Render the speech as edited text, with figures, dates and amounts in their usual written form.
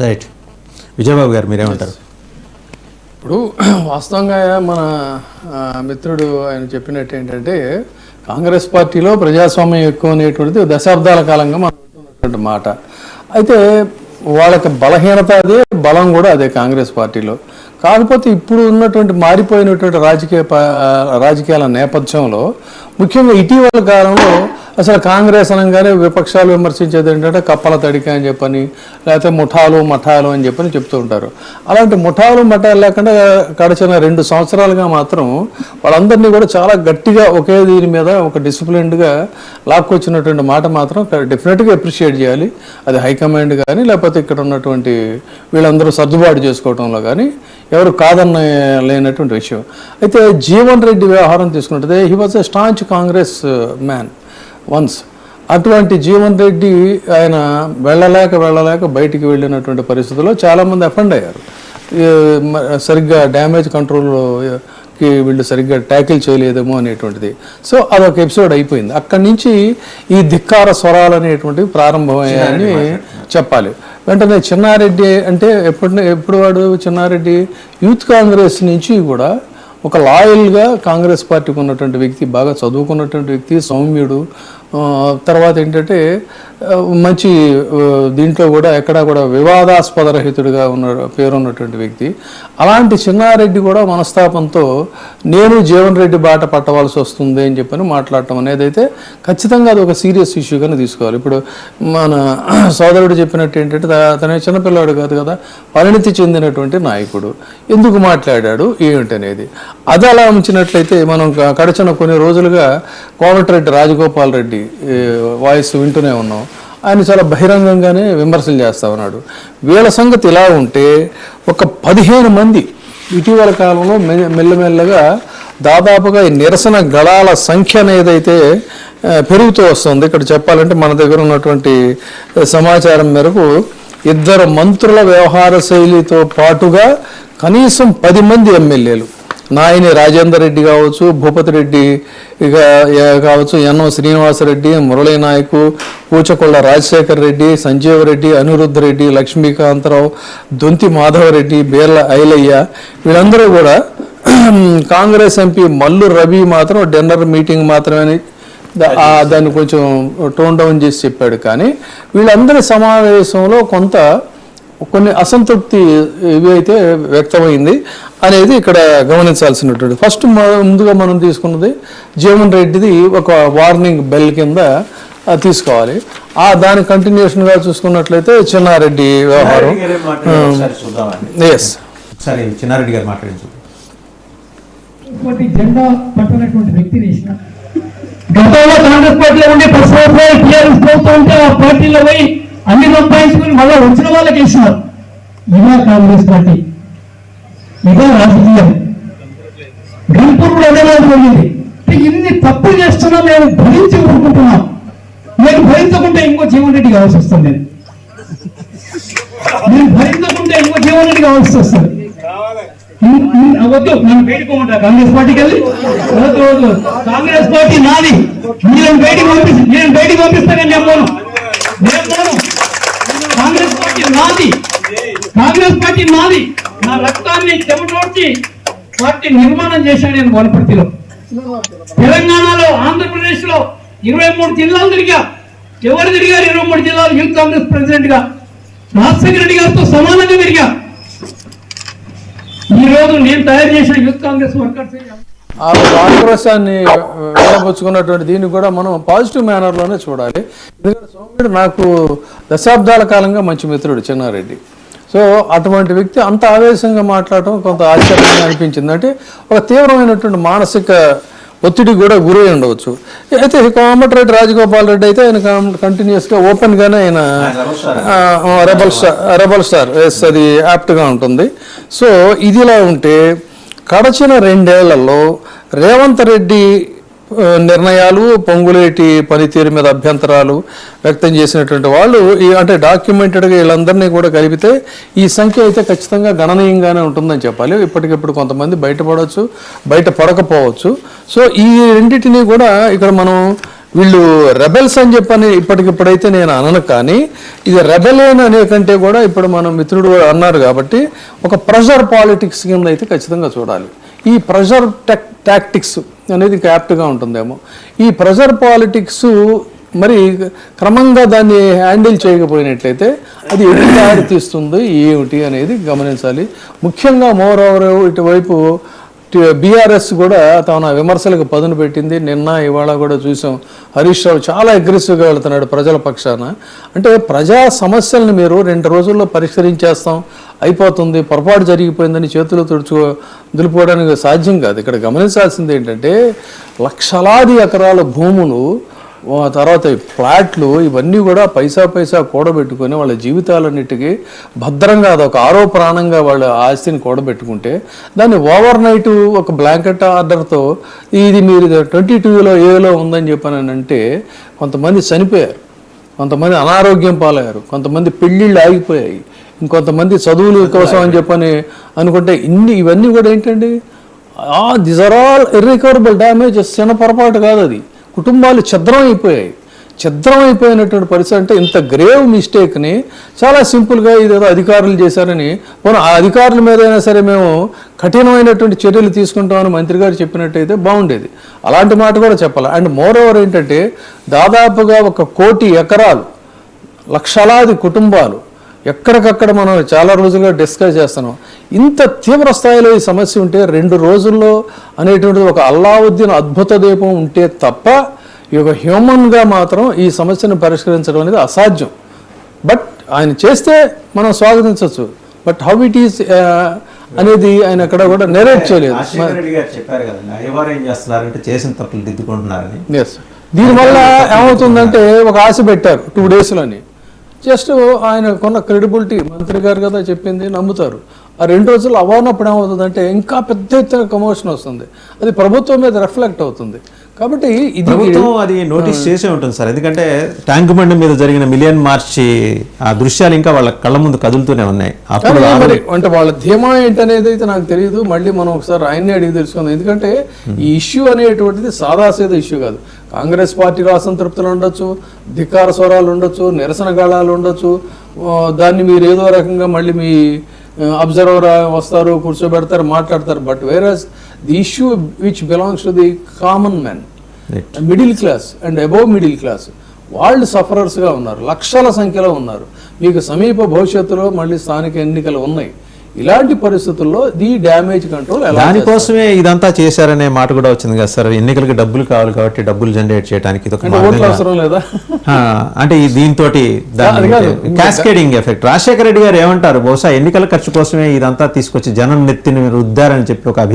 Right. Vijaya Babu గారు మీరేమంటారు? ఇప్పుడు వాస్తవంగా మన మిత్రుడు ఆయన చెప్పినట్టు ఏంటంటే కాంగ్రెస్ పార్టీలో ప్రజాస్వామ్యం ఎక్కువ అనేటువంటిది దశాబ్దాల కాలంగా మనం వింటున్నటువంటి మాట. అయితే వాళ్ళకి బలహీనత అదే, బలం కూడా అదే కాంగ్రెస్ పార్టీలో. కాకపోతే ఇప్పుడు ఉన్నటువంటి మారిపోయినటువంటి రాజకీయాల నేపథ్యంలో ముఖ్యంగా ఇటీవల కాలంలో అసలు కాంగ్రెస్ అనగానే విపక్షాలు విమర్శించేది ఏంటంటే కప్పల తడిక అని చెప్పని, లేకపోతే ముఠాలు మఠాలు అని చెప్పని చెప్తూ ఉంటారు. అలాంటి ముఠాలు మఠాలు లేకుండా గడిచిన 2 సంవత్సరాలుగా మాత్రం వాళ్ళందరినీ కూడా చాలా గట్టిగా ఒకే దీని మీద ఒక డిసిప్లిన్డ్గా లాక్కొచ్చినటువంటి మాట మాత్రం డెఫినెట్గా అప్రిషియేట్ చేయాలి. అది హైకమాండ్ కానీ లేకపోతే ఇక్కడ ఉన్నటువంటి వీళ్ళందరూ సర్దుబాటు చేసుకోవడంలో కానీ ఎవరు కాదన్న లేనటువంటి విషయం. అయితే జీవన్ రెడ్డి వ్యవహారం తీసుకుంటే he was a staunch Congress man once. అటువంటి జీవన్ రెడ్డి ఆయన వెళ్ళలేక బయటికి వెళ్ళినటువంటి పరిస్థితుల్లో చాలామంది అఫెండ్ అయ్యారు. సరిగ్గా డ్యామేజ్ కంట్రోల్కి వీళ్ళు సరిగ్గా ట్యాకిల్ చేయలేదేమో అనేటువంటిది. సో అదొక ఎపిసోడ్ అయిపోయింది. అక్కడి నుంచి ఈ ధిక్కార స్వరాలు అనేటువంటివి ప్రారంభమయ్యాయని చెప్పాలి. వెంటనే చిన్నారెడ్డి అంటే ఎప్పుడు వాడు చిన్నారెడ్డి యూత్ కాంగ్రెస్ నుంచి కూడా ఒక లాయల్గా కాంగ్రెస్ పార్టీకి ఉన్నటువంటి వ్యక్తి, బాగా చదువుకున్నటువంటి వ్యక్తి, సౌమ్యుడు. తర్వాత ఏంటంటే మంచి దీంట్లో కూడా ఎక్కడా కూడా వివాదాస్పద రహితుడిగా పేరున్నటువంటి వ్యక్తి. అలాంటి చిన్నారెడ్డి కూడా మనస్తాపంతో నేను జీవన్ రెడ్డి బాట పట్టవలసి వస్తుంది అని చెప్పని మాట్లాడటం అనేది అయితే ఖచ్చితంగా అది ఒక సీరియస్ ఇష్యూగానే తీసుకోవాలి. ఇప్పుడు మన సోదరుడు చెప్పినట్టు ఏంటంటే తన చిన్నపిల్లాడు కాదు కదా, పరిణితి చెందినటువంటి నాయకుడు, ఎందుకు మాట్లాడాడు ఏమిటనేది. అది అలా ఉంచినట్లయితే మనం గడిచిన కొన్ని రోజులుగా కోమటిరెడ్డి రాజగోపాల్ రెడ్డి వాయిస్ వింటూనే ఉన్నాం. ఆయన చాలా బహిరంగంగానే విమర్శలు చేస్తూ ఉన్నాడు. వీళ్ళ సంగతి ఇలా ఉంటే ఒక 15 మంది ఇటీవల కాలంలో మెల్లమెల్లగా దాదాపుగా ఈ నిరసన గళాల సంఖ్య ఏదైతే పెరుగుతూ వస్తుంది. ఇక్కడ చెప్పాలంటే మన దగ్గర ఉన్నటువంటి సమాచారం మేరకు 2 మంత్రుల వ్యవహార శైలితో పాటుగా కనీసం 10 మంది ఎమ్మెల్యేలు, నాయని రాజేందర్ రెడ్డి కావచ్చు, భూపతి రెడ్డి కావచ్చు, ఎన్ఓ శ్రీనివాసరెడ్డి, మురళీ నాయకు, పూచకొళ్ళ రాజశేఖర్ రెడ్డి, సంజీవ్ రెడ్డి, అనిరుద్ధ రెడ్డి, లక్ష్మీకాంతరావు, దొంతి మాధవరెడ్డి, బేర్ల ఐలయ్య, వీళ్ళందరూ కూడా కాంగ్రెస్ ఎంపీ మల్లు రవి మాత్రం డిన్నర్ మీటింగ్ మాత్రమే దాన్ని కొంచెం టోన్ డౌన్ చేసి చెప్పాడు. కానీ వీళ్ళందరి సమావేశంలో కొన్ని అసంతృప్తి ఇవి అయితే వ్యక్తమైంది అనేది ఇక్కడ గమనించాల్సినటువంటి. ఫస్ట్ ముందుగా మనం తీసుకున్నది జీవన్ రెడ్డిది ఒక వార్నింగ్ బెల్ కింద తీసుకోవాలి. దాని కంటిన్యూషన్గా చూసుకున్నట్లయితే చిన్నారెడ్డి వ్యవహారం. చిన్నారెడ్డి గారు మాట్లాడించు. జెండా పట్టినటువంటి వ్యక్తిని గతంలో కాంగ్రెస్ పార్టీలో ఉండే 10 సంవత్సరాలు టీఆర్ఎస్ ప్రభుత్వం ఉంటే ఆ పార్టీలో పోయి అన్ని సంపాదించుకుని మళ్ళీ వచ్చిన వాళ్ళకి ఇస్తున్నారు. ఇదా కాంగ్రెస్ పార్టీ, ఇదా రాజకీయం. గన్పూర్లో అదే జరిగింది. ఇన్ని తప్పులు చేస్తున్నా మేము భరించి ఊరుకుంటున్నాం. నేను భరించకుంటే ఇంకో జీవన్ రెడ్డి కావాల్సి వస్తుంది. నేను భరించకుంటే ఇంకో జీవన్ రెడ్డి కావాల్సి వస్తుంది. వద్దు, నేను బయటకోమంటా కాంగ్రెస్ పార్టీకి వెళ్ళి. వద్దు, కాంగ్రెస్ పార్టీ నాది. నేను బయటికి పంపిస్తానని నేను కాంగ్రెస్ పార్టీ నాది. కాంగ్రెస్ పార్టీ నాది. నా రక్తాన్ని చెమటోడ్చి పార్టీ నిర్మాణం చేశాను నేను వనపర్తిలో. తెలంగాణలో, ఆంధ్రప్రదేశ్ లో 23 జిల్లాలు తిరిగా. ఎవరు తిరిగారు 23 జిల్లాలు? యూత్ కాంగ్రెస్ ప్రెసిడెంట్ గా రాజశేఖర రెడ్డి గారితో సమానంగా తిరిగా. ఈ రోజు నేను తయారు చేసిన యూత్ కాంగ్రెస్ వర్కర్స్ ఆ ఆక్రోశాన్ని వెళ్ళబుచ్చుకున్నటువంటి దీన్ని కూడా మనం పాజిటివ్ మేనర్లోనే చూడాలి. ఎందుకంటే సౌమ్యుడు నాకు దశాబ్దాల కాలంగా మంచి మిత్రుడు చిన్నారెడ్డి. సో అటువంటి వ్యక్తి అంత ఆవేశంగా మాట్లాడటం కొంత ఆశ్చర్యంగా అనిపించింది. అంటే ఒక తీవ్రమైనటువంటి మానసిక ఒత్తిడికి కూడా గురై ఉండవచ్చు. అయితే కోమటిరెడ్డి రాజగోపాల్ రెడ్డి అయితే ఆయన కంటిన్యూస్గా ఓపెన్గానే ఆయన రెబల్ స్టార్ అది యాప్ట్గా ఉంటుంది. సో ఇదిలా ఉంటే గడచిన 2 ఏళ్లలో రేవంత్ రెడ్డి నిర్ణయాలు, పొంగులేటి పనితీరు మీద అభ్యంతరాలు వ్యక్తం చేసినటువంటి వాళ్ళు అంటే డాక్యుమెంటెడ్గా వీళ్ళందరినీ కూడా కలిపితే ఈ సంఖ్య అయితే ఖచ్చితంగా గణనీయంగానే ఉంటుందని చెప్పాలి. ఇప్పటికిప్పుడు కొంతమంది బయటపడవచ్చు, బయట పడకపోవచ్చు. సో ఈ రెండింటినీ కూడా ఇక్కడ మనం వీళ్ళు రెబెల్స్ అని చెప్పని ఇప్పటికిప్పుడైతే నేను అనను, కానీ ఇది రెబెలియన్ అనే కంటే కూడా ఇప్పుడు మన మిత్రుడు అన్నారు కాబట్టి ఒక ప్రెషర్ పాలిటిక్స్ కింద అయితే ఖచ్చితంగా చూడాలి. ఈ ప్రెషర్ టాక్టిక్స్ అనేది క్యాప్ట్గా ఉంటుందేమో. ఈ ప్రెషర్ పాలిటిక్స్ మరి క్రమంగా దాన్ని హ్యాండిల్ చేయకపోయినట్లయితే అది ఎటు దారి తీస్తుంది ఏమిటి అనేది గమనించాలి. ముఖ్యంగా మోర్ ఓవర్ ఇటువైపు బీఆర్ఎస్ కూడా తన విమర్శలకు పదును పెట్టింది. నిన్న ఇవాళ కూడా చూసాం, హరీష్ రావు చాలా అగ్రెసివ్గా వెళ్తున్నాడు ప్రజల పక్షాన. అంటే ప్రజా సమస్యలను మీరు 2 రోజుల్లో పరిష్కరించేస్తాం, అయిపోతుంది, పొరపాటు జరిగిపోయిందని చేతులు దులుపుకోవడానికి సాధ్యం కాదు. ఇక్కడ గమనించాల్సింది ఏంటంటే లక్షలాది ఎకరాల భూములు, తర్వాత ఫ్లాట్లు, ఇవన్నీ కూడా పైసా కూడబెట్టుకొని వాళ్ళ జీవితాలన్నిటికీ భద్రంగా అదొక ఆరో ప్రాణంగా వాళ్ళ ఆస్తిని కూడబెట్టుకుంటే దాన్ని ఓవర్ నైట్ ఒక బ్లాంకెట్ ఆర్డర్తో ఇది మీరు 22లో ఏలో ఉందని చెప్పానంటే కొంతమంది చనిపోయారు, కొంతమంది అనారోగ్యం పాలయ్యారు, కొంతమంది పెళ్ళిళ్ళు ఆగిపోయాయి, ఇంకొంతమంది చదువుల కోసం అని చెప్పని అనుకుంటే ఇవన్నీ కూడా ఏంటండి, this are all irrecoverable damages. చిన్న పొరపాటు కాదు అది. కుటుంబాలు ఛిద్రం అయిపోయినటువంటి పరిస్థితి. అంటే ఇంత గ్రేవ్ మిస్టేక్ని చాలా సింపుల్గా ఇదేదో అధికారులు చేశారని, పోనీ ఆ అధికారుల మీద అయినా సరే మేము కఠినమైనటువంటి చర్యలు తీసుకుంటామని మంత్రి గారు చెప్పినట్టయితే బాగుండేది. అలాంటి మాట కూడా చెప్పాలి. అండ్ మోర్ ఓవర్ ఏంటంటే దాదాపుగా 1 కోటి ఎకరాలు, లక్షలాది కుటుంబాలు ఎక్కడికక్కడ మనం చాలా రోజులుగా డిస్కస్ చేస్తున్నాం. ఇంత తీవ్ర స్థాయిలో ఈ సమస్య ఉంటే 2 రోజుల్లో అనేటువంటిది ఒక అల్లావుద్దీన్ అద్భుత దీపం ఉంటే తప్ప ఈ ఒక హ్యూమన్గా మాత్రం ఈ సమస్యను పరిష్కరించడం అనేది అసాధ్యం. బట్ ఆయన చేస్తే మనం స్వాగతించవచ్చు. బట్ హౌ ఇట్ ఈస్ అనేది ఆయన అక్కడ కూడా నెరేట్ చేయలేదు. చెప్పారు కదండి, అయ్యవారు ఏం చేస్తున్నారంటే చేసిన తప్పులు దిద్దుకుంటున్నారని. ఎస్, దీనివల్ల ఏమవుతుందంటే ఒక ఆశ పెట్టారు 2 డేస్లోని. జస్ట్ ఆయన కొన్న క్రెడిబిలిటీ, మంత్రి గారు కదా చెప్పింది, నమ్ముతారు. ఆ 2 రోజులు అవ్వనప్పుడు ఏమవుతుందంటే ఇంకా పెద్ద ఎత్తున కమోషన్ వస్తుంది, అది ప్రభుత్వం మీద రిఫ్లెక్ట్ అవుతుంది. కాబట్టి ఇది ప్రభుత్వం అది నోటీస్ చేసే ఉంటుంది సార్. ఎందుకంటే ట్యాంక్ బండ్ మీద జరిగిన మిలియన్ మార్చి ఆ దృశ్యాలు ఇంకా వాళ్ళ కళ్ళ ముందు కదులుతూనే ఉన్నాయి. అప్పుడు అంటే వాళ్ళ ధీమా ఏంటనేది అయితే నాకు తెలియదు. మళ్ళీ మనం ఒకసారి ఆయన్ని అడిగి తెలుసుకుందాం. ఎందుకంటే ఈ ఇష్యూ అనేటువంటిది సాదాసీదా ఇష్యూ కాదు. కాంగ్రెస్ పార్టీలో అసంతృప్తులు ఉండొచ్చు, ధిక్కార స్వరాలు ఉండొచ్చు, నిరసన గాళాలు ఉండొచ్చు. దాన్ని మీరు ఏదో రకంగా మళ్ళీ మీ అబ్జర్వర్ వస్తారు, కూర్చోబెడతారు, మాట్లాడతారు. But where's the issue which belongs to the common man, middle class and above middle class, వాళ్ళు సఫరర్స్గా ఉన్నారు, లక్షల సంఖ్యలో ఉన్నారు. మీకు సమీప భవిష్యత్తులో మళ్ళీ స్థానిక ఎన్నికలు ఉన్నాయి. ఇలాంటి పరిస్థితుల్లో ది డ్యామేజ్ కంట్రోల్ దానికోసమే ఇదంతా చేశారనే మాట కూడా వచ్చింది కదా సార్. ఎన్నికలకి డబ్బులు కావాలి కాబట్టి డబ్బులు జనరేట్ చేయడానికి అవసరం లేదా అంటే దీంతో క్యాస్కేడింగ్ ఎఫెక్ట్. రాజశేఖర రెడ్డి గారు ఏమంటారు, బహుశా ఎన్నికల ఖర్చు కోసమే ఇదంతా తీసుకొచ్చి జనం నెత్తిని రుద్దారని చెప్పి ఒక అభియోగం